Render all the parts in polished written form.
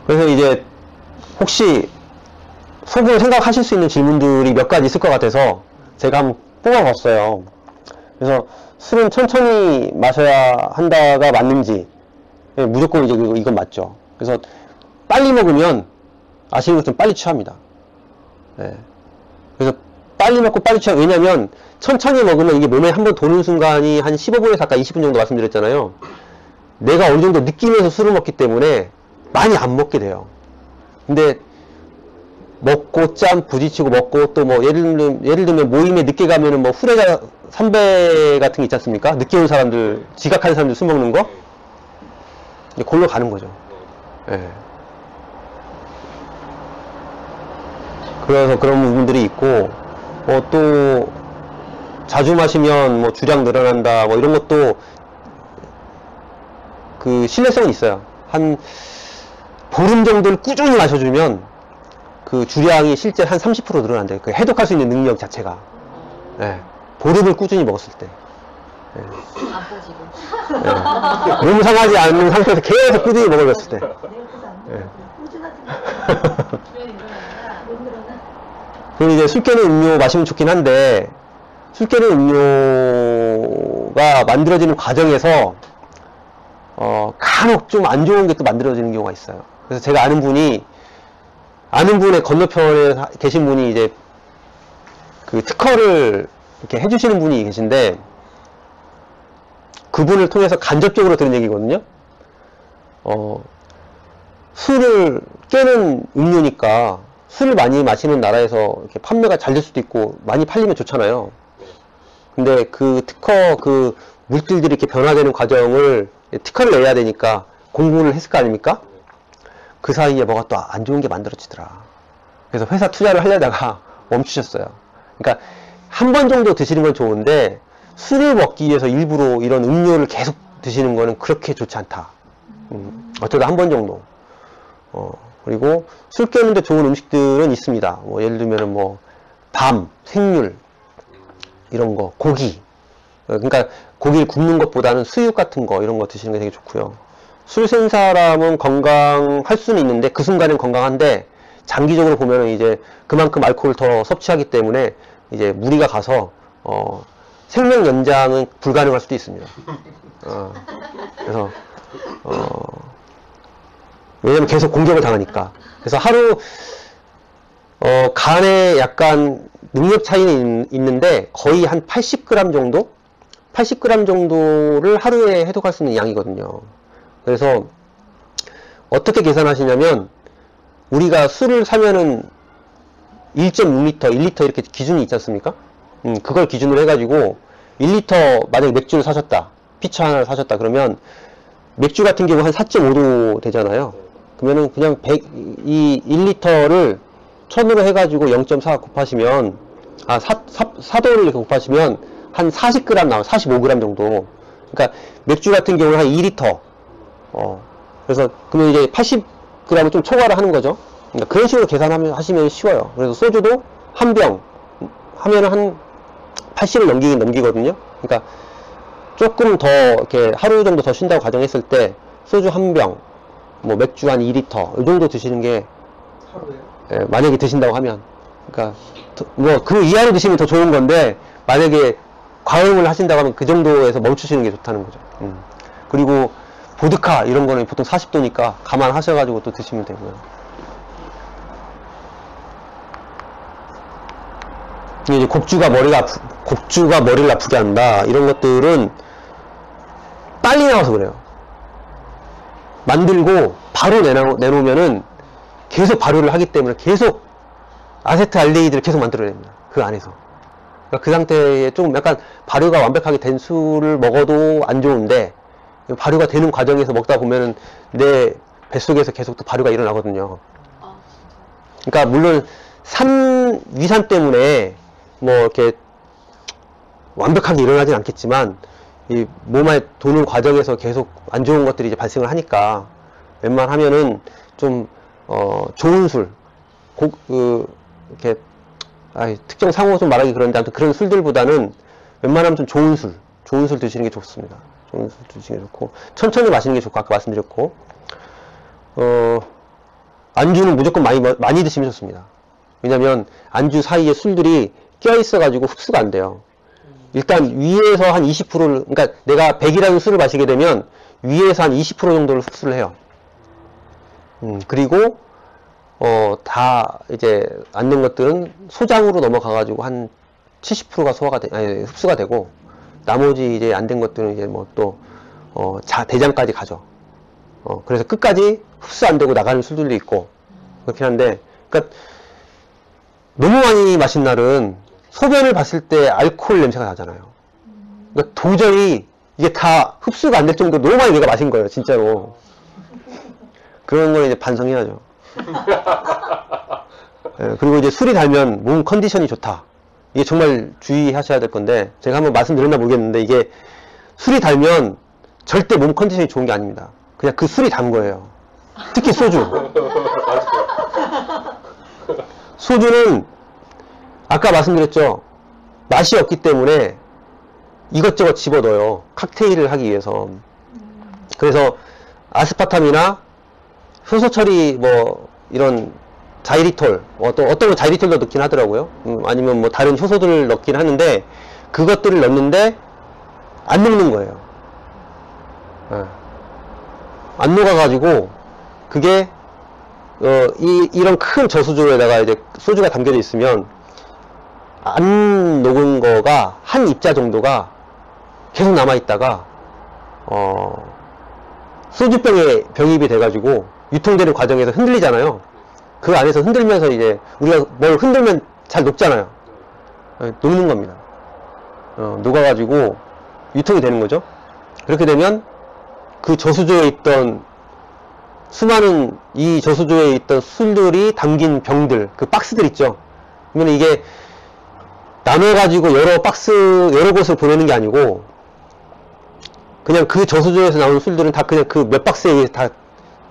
그래서 이제 혹시 속으로 생각하실 수 있는 질문들이 몇 가지 있을 것 같아서 제가 한번 뽑아봤어요. 그래서 술은 천천히 마셔야 한다가 맞는지, 무조건 이제 이건 맞죠. 그래서 빨리 먹으면 아시는 것처럼 빨리 취합니다. 네. 그래서 빨리 먹고 빨리 취하, 왜냐면 천천히 먹으면 이게 몸에 한번 도는 순간이 한 15분에서 아까 20분 정도 말씀드렸잖아요. 내가 어느 정도 느끼면서 술을 먹기 때문에 많이 안 먹게 돼요. 근데 먹고 짬 부딪히고 먹고 또 뭐 예를 들면 모임에 늦게 가면은 뭐 후레자 선배 같은 게 있지 않습니까? 늦게 온 사람들, 지각하는 사람들 술 먹는 거? 이제 골로 가는 거죠. 예. 그래서 그런 부분들이 있고, 또 자주 마시면 뭐 주량 늘어난다 뭐 이런 것도 그 신뢰성은 있어요. 한 보름 정도를 꾸준히 마셔주면 그 주량이 실제 한 30% 늘어난대요. 그 해독할 수 있는 능력 자체가. 예. 보름을 꾸준히 먹었을 때. 예. 안 빠지고. 예. 몸 상하지 않는 상태에서 계속 꾸준히 먹어줬을 때. 예. 그리고 이제 술 깨는 음료 마시면 좋긴 한데, 술 깨는 음료가 만들어지는 과정에서 간혹 좀 안 좋은 게 또 만들어지는 경우가 있어요. 그래서 제가 아는 분의 건너편에 계신 분이 이제 그 특허를 이렇게 해주시는 분이 계신데, 그분을 통해서 간접적으로 들은 얘기거든요. 술을 깨는 음료니까 술을 많이 마시는 나라에서 이렇게 판매가 잘 될 수도 있고 많이 팔리면 좋잖아요. 근데 그 특허 그 물질들이 이렇게 변화되는 과정을 특허를 내야 되니까 공부를 했을 거 아닙니까? 그 사이에 뭐가 또 안 좋은 게 만들어지더라. 그래서 회사 투자를 하려다가 멈추셨어요. 그러니까 한 번 정도 드시는 건 좋은데 술을 먹기 위해서 일부러 이런 음료를 계속 드시는 거는 그렇게 좋지 않다. 어쩌다 한 번 정도. 그리고 술 깨는데 좋은 음식들은 있습니다. 뭐 예를 들면은 뭐 밤, 생률 이런 거, 고기. 그러니까 고기를 굽는 것보다는 수육 같은 거 이런 거 드시는 게 되게 좋고요. 술 센 사람은 건강할 수는 있는데 그 순간엔 건강한데 장기적으로 보면은 이제 그만큼 알코올을 더 섭취하기 때문에 이제 무리가 가서 생명 연장은 불가능할 수도 있습니다. 그래서 왜냐면 계속 공격을 당하니까. 그래서 하루 간에 약간 능력 차이는 있는데 거의 한 80g 정도? 80g 정도를 하루에 해독할 수 있는 양이거든요. 그래서 어떻게 계산하시냐면 우리가 술을 사면은 1.6L, 1L 이렇게 기준이 있지 않습니까? 그걸 기준으로 해가지고 1L 만약에 맥주를 사셨다, 피처 하나를 사셨다 그러면 맥주 같은 경우 한 4.5도 되잖아요. 그러면은 그냥 1 1L를 1000으로 해가지고 0.4 곱하시면 4도를 이렇게 곱하시면 한 40g 나와요. 45g 정도. 그러니까 맥주 같은 경우는 한 2L. 그래서 그러면 이제 80g을 좀 초과를 하는 거죠. 그러니까 그런 식으로 계산하시면 쉬워요. 그래서 소주도 한 병 하면은 한 80을 넘기거든요. 그러니까 조금 더 이렇게 하루 정도 더 쉰다고 가정했을 때 소주 한 병, 뭐 맥주 한 2L 이 정도 드시는 게 하루에? 만약에 드신다고 하면, 그러니까 뭐 그 이하로 드시면 더 좋은 건데 만약에 과음을 하신다고 하면 그 정도에서 멈추시는 게 좋다는 거죠. 그리고 보드카 이런 거는 보통 40도니까 감안하셔가지고 또 드시면 되고요. 이제 곡주가 머리를 아프게 한다 이런 것들은 빨리 나와서 그래요. 만들고 바로 내놓으면은 계속 발효를 하기 때문에 계속 아세트알데히드를 계속 만들어야 됩니다. 그 안에서. 그러니까 그 상태에 좀 약간 발효가 완벽하게 된 술을 먹어도 안 좋은데 발효가 되는 과정에서 먹다 보면은 내 뱃속에서 계속 또 발효가 일어나거든요. 그러니까 물론 위산 때문에 뭐 이렇게 완벽하게 일어나진 않겠지만 이 몸에 도는 과정에서 계속 안 좋은 것들이 이제 발생을 하니까 웬만하면은 좀 좋은 술, 이렇게 특정 상호 좀 말하기 그런데 아무튼 그런 술들보다는 웬만하면 좀 좋은 술 드시는 게 좋습니다. 좋은 술 드시는 게 좋고 천천히 마시는 게 좋고 아까 말씀드렸고 안주는 무조건 많이 드시면 좋습니다. 왜냐면 안주 사이에 술들이 껴있어가지고 흡수가 안 돼요. 일단 위에서 한 20%를, 그러니까 내가 100이라는 술을 마시게 되면 위에서 한 20% 정도를 흡수를 해요. 그리고 다 이제 안 된 것들은 소장으로 넘어가가지고 한 70%가 흡수가 되고, 나머지 이제 안 된 것들은 이제 뭐 또 대장까지 가죠. 그래서 끝까지 흡수 안 되고 나가는 술들도 있고 그렇긴 한데, 그러니까 너무 많이 마신 날은 소변을 봤을 때 알코올 냄새가 나잖아요. 그러니까 도저히 이게 다 흡수가 안 될 정도로 너무 많이 내가 마신 거예요, 진짜로. 그런 걸 이제 반성해야죠. 예, 그리고 이제 술이 달면 몸 컨디션이 좋다. 이게 정말 주의하셔야 될 건데, 제가 한번 말씀드렸나 모르겠는데, 이게 술이 달면 절대 몸 컨디션이 좋은 게 아닙니다. 그냥 그 술이 단 거예요. 특히 소주. 소주는 아까 말씀드렸죠. 맛이 없기 때문에 이것저것 집어넣어요. 칵테일을 하기 위해서. 그래서 아스파탐이나 효소 처리 뭐 이런 자이리톨, 어떤 건 자이리톨도 넣긴 하더라고요. 아니면 뭐 다른 효소들을 넣긴 하는데, 그것들을 넣는데 안 녹는 거예요. 안 녹아가지고 그게 이런 큰 저수조에다가 이제 소주가 담겨져 있으면 안 녹은 거가 한 입자 정도가 계속 남아있다가 소주병에 병입이 돼가지고 유통되는 과정에서 흔들리잖아요. 그 안에서 흔들면서 이제 우리가 뭘 흔들면 잘 녹잖아요. 녹는 겁니다. 녹아가지고 유통이 되는 거죠. 그렇게 되면 그 저수조에 있던 수많은 이 저수조에 있던 술들이 담긴 병들, 그 박스들 있죠. 그러면 이게 나눠가지고 여러 곳을 보내는 게 아니고, 그냥 그 저수조에서 나오는 술들은 다 그냥 그 몇 박스에 의해서 다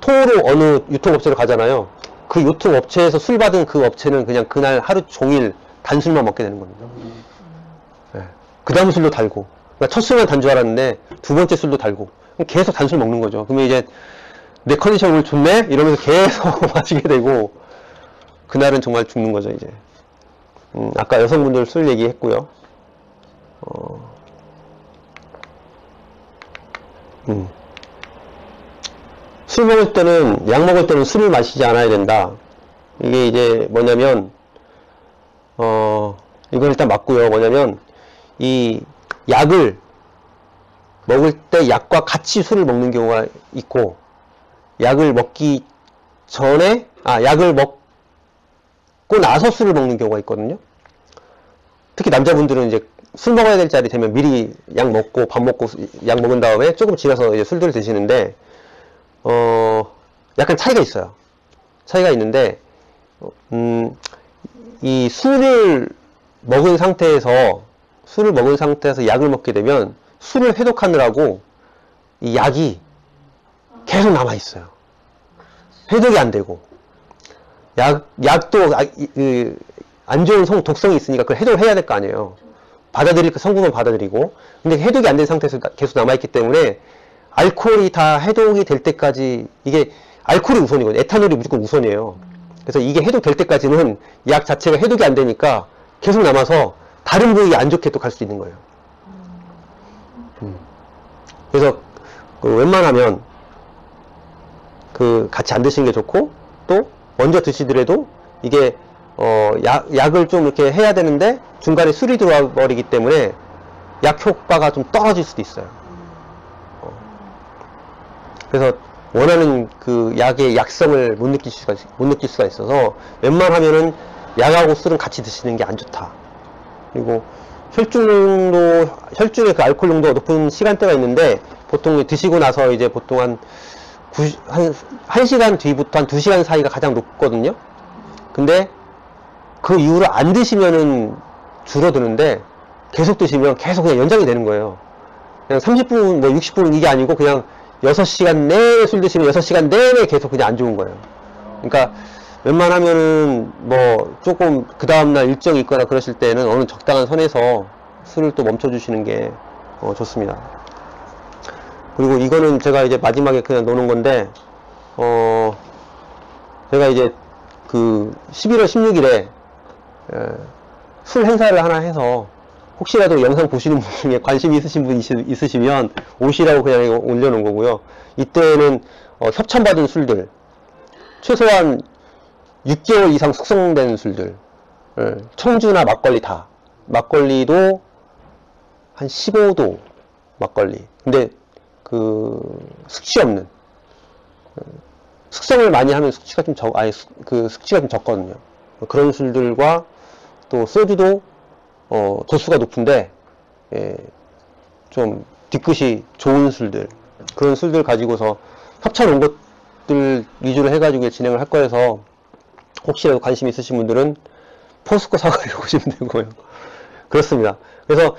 통으로 어느 유통업체로 가잖아요. 그 유통업체에서 술 받은 그 업체는 그냥 그날 하루 종일 단술만 먹게 되는 겁니다. 네. 그 다음 술도 달고. 그러니까 첫 술만 단 줄 알았는데 두 번째 술도 달고. 계속 단술 먹는 거죠. 그러면 이제 내 컨디션 오늘 좋네? 이러면서 계속 마시게 되고, 그날은 정말 죽는 거죠, 이제. 아까 여성분들 술 얘기했고요. 술 먹을 때는, 약 먹을 때는 술을 마시지 않아야 된다. 이게 이제 뭐냐면, 이건 일단 맞고요. 뭐냐면, 이 약을 먹을 때 약과 같이 술을 먹는 경우가 있고, 약을 먹기 전에, 약을 먹고 나서 술을 먹는 경우가 있거든요. 특히 남자분들은 이제 술 먹어야 될 자리 되면 미리 약 먹고 밥 먹고 약 먹은 다음에 조금 지나서 이제 술들을 드시는데, 약간 차이가 있어요. 차이가 있는데, 이 술을 먹은 상태에서 약을 먹게 되면 술을 해독하느라고 이 약이 계속 남아있어요. 해독이 안 되고. 약도 안 좋은 독성이 있으니까 그걸 해독을 해야 될 거 아니에요. 받아들일 그 성분을 받아들이고. 근데 해독이 안 된 상태에서 계속 남아있기 때문에 알코올이 다 해독이 될 때까지, 이게 알코올이 우선이거든요. 에탄올이 무조건 우선이에요. 그래서 이게 해독될 때까지는 약 자체가 해독이 안 되니까 계속 남아서 다른 부위에 안 좋게 또 갈 수 있는 거예요. 그래서 웬만하면 같이 안 드시는 게 좋고, 또 먼저 드시더라도 이게 약을 좀 이렇게 해야 되는데 중간에 술이 들어와 버리기 때문에 약 효과가 좀 떨어질 수도 있어요. 그래서 원하는 그 약의 약성을 못 느낄 수가 있어서 웬만하면은 약하고 술은 같이 드시는 게 안 좋다. 그리고 혈중의 그 알코올 농도가 높은 시간대가 있는데, 보통 드시고 나서 이제 보통 한 1시간 뒤부터 한 2시간 사이가 가장 높거든요. 근데 그 이후로 안 드시면은 줄어드는데, 계속 드시면 계속 그냥 연장이 되는 거예요. 그냥 30분, 뭐 60분 이게 아니고 그냥 6시간 내내 술 드시면 6시간 내내 계속 그냥 안 좋은 거예요. 그러니까 웬만하면은 뭐 조금 그 다음날 일정이 있거나 그러실 때는 어느 적당한 선에서 술을 또 멈춰주시는 게 좋습니다. 그리고 이거는 제가 이제 마지막에 그냥 놓는 건데, 제가 이제 그 11월 16일에 술 행사를 하나 해서 혹시라도 영상 보시는 분 중에 관심 있으신 분 있으시면 오시라고 그냥 올려놓은 거고요. 이때는 협찬받은 술들, 최소한 6개월 이상 숙성된 술들, 청주나 막걸리 다, 막걸리도 한 15도 막걸리. 근데 그 숙취 없는, 숙성을 많이 하면 숙취가 좀 숙취가 좀 적거든요. 그런 술들과 또 소주도 도수가 높은데 좀 뒤끝이 좋은 술들, 그런 술들 가지고서 협찬 온 것들 위주로 해가지고 진행을 할 거여서 혹시라도 관심 있으신 분들은 포스코 사가지고 오시면 되고요. 그렇습니다. 그래서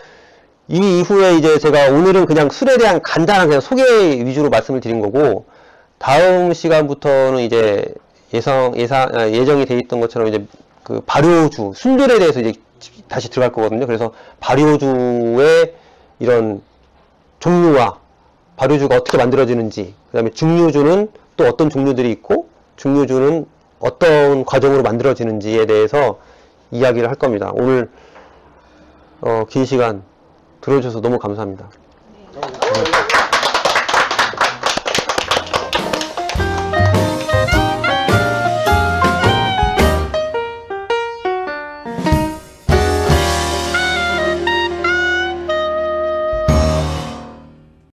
이 이후에 이제 제가 오늘은 그냥 술에 대한 간단한 그냥 소개 위주로 말씀을 드린 거고, 다음 시간부터는 이제 예정이 돼 있던 것처럼 이제 그 발효주, 술들에 대해서 이제 다시 들어갈 거거든요. 그래서 발효주의 이런 종류와 발효주가 어떻게 만들어지는지, 그 다음에 증류주는 또 어떤 종류들이 있고, 증류주는 어떤 과정으로 만들어지는지에 대해서 이야기를 할 겁니다. 오늘 긴 시간 들어주셔서 너무 감사합니다. 네.